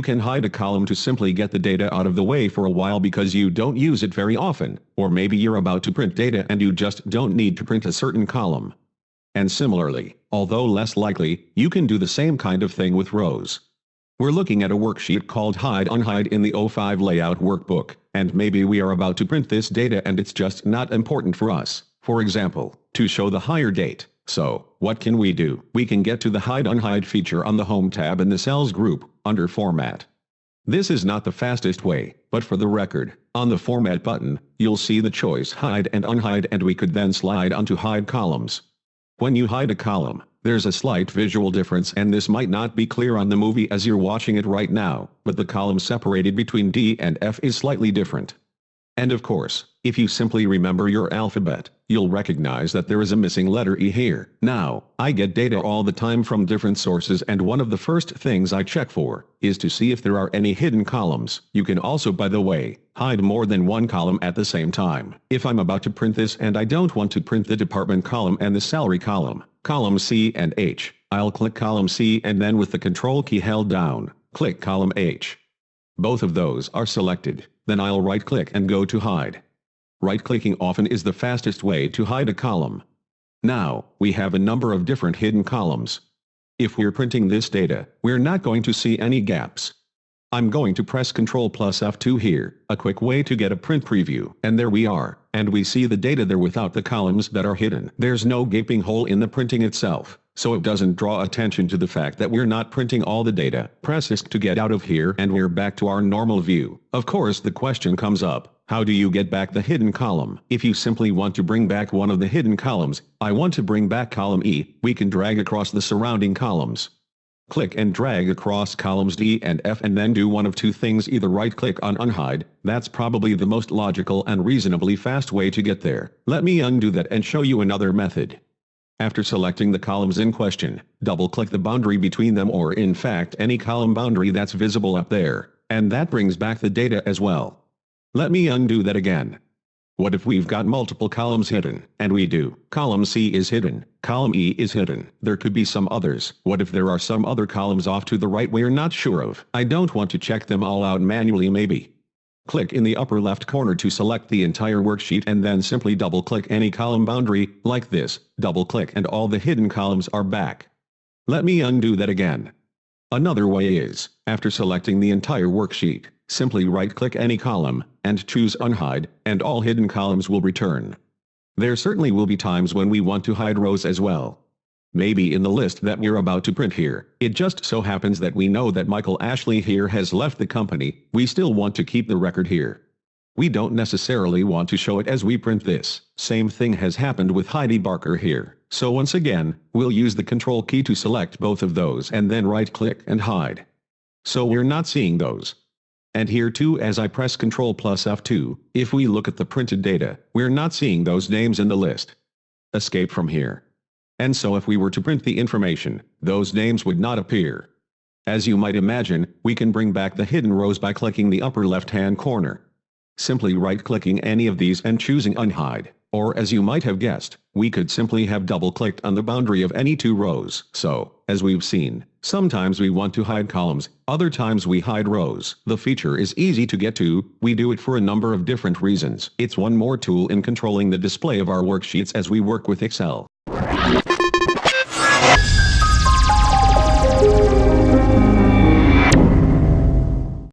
You can hide a column to simply get the data out of the way for a while because you don't use it very often, or maybe you're about to print data and you just don't need to print a certain column. And similarly, although less likely, you can do the same kind of thing with rows. We're looking at a worksheet called Hide Unhide in the O5 layout workbook, and maybe we are about to print this data and it's just not important for us, for example, to show the hire date. So, what can we do? We can get to the Hide Unhide feature on the Home tab in the Cells group, under Format. This is not the fastest way, but for the record, on the Format button, you'll see the choice Hide and Unhide, and we could then slide onto Hide Columns. When you hide a column, there's a slight visual difference, and this might not be clear on the movie as you're watching it right now, but the column separated between D and F is slightly different. And of course, if you simply remember your alphabet, you'll recognize that there is a missing letter E here. Now, I get data all the time from different sources, and one of the first things I check for is to see if there are any hidden columns. You can also, by the way, hide more than one column at the same time. If I'm about to print this and I don't want to print the department column and the salary column, column C and H, I'll click column C and then with the control key held down, click column H. Both of those are selected, then I'll right-click and go to hide. Right-clicking often is the fastest way to hide a column. Now, we have a number of different hidden columns. If we're printing this data, we're not going to see any gaps. I'm going to press Ctrl plus F2 here, a quick way to get a print preview, and there we are, and we see the data there without the columns that are hidden. There's no gaping hole in the printing itself, so it doesn't draw attention to the fact that we're not printing all the data. Press Esc to get out of here and we're back to our normal view. Of course the question comes up, how do you get back the hidden column? If you simply want to bring back one of the hidden columns, I want to bring back column E, we can drag across the surrounding columns. Click and drag across columns D and F and then do one of two things: either right-click on Unhide, that's probably the most logical and reasonably fast way to get there. Let me undo that and show you another method. After selecting the columns in question, double-click the boundary between them, or in fact any column boundary that's visible up there, and that brings back the data as well. Let me undo that again. What if we've got multiple columns hidden? And we do. Column C is hidden, column E is hidden. There could be some others. What if there are some other columns off to the right we're not sure of? I don't want to check them all out manually. Maybe. Click in the upper left corner to select the entire worksheet and then simply double-click any column boundary, like this, double-click and all the hidden columns are back. Let me undo that again. Another way is, after selecting the entire worksheet, simply right-click any column, and choose Unhide, and all hidden columns will return. There certainly will be times when we want to hide rows as well. Maybe in the list that we're about to print here, it just so happens that we know that Michael Ashley here has left the company. We still want to keep the record here. We don't necessarily want to show it as we print this. Same thing has happened with Heidi Barker here. So once again, we'll use the Control key to select both of those and then right-click and hide. So we're not seeing those. And here too, as I press Ctrl plus F2, if we look at the printed data, we're not seeing those names in the list. Escape from here. And so if we were to print the information, those names would not appear. As you might imagine, we can bring back the hidden rows by clicking the upper left-hand corner. Simply right-clicking any of these and choosing Unhide. Or as you might have guessed, we could simply have double-clicked on the boundary of any two rows. So, as we've seen, sometimes we want to hide columns, other times we hide rows. The feature is easy to get to. We do it for a number of different reasons. It's one more tool in controlling the display of our worksheets as we work with Excel.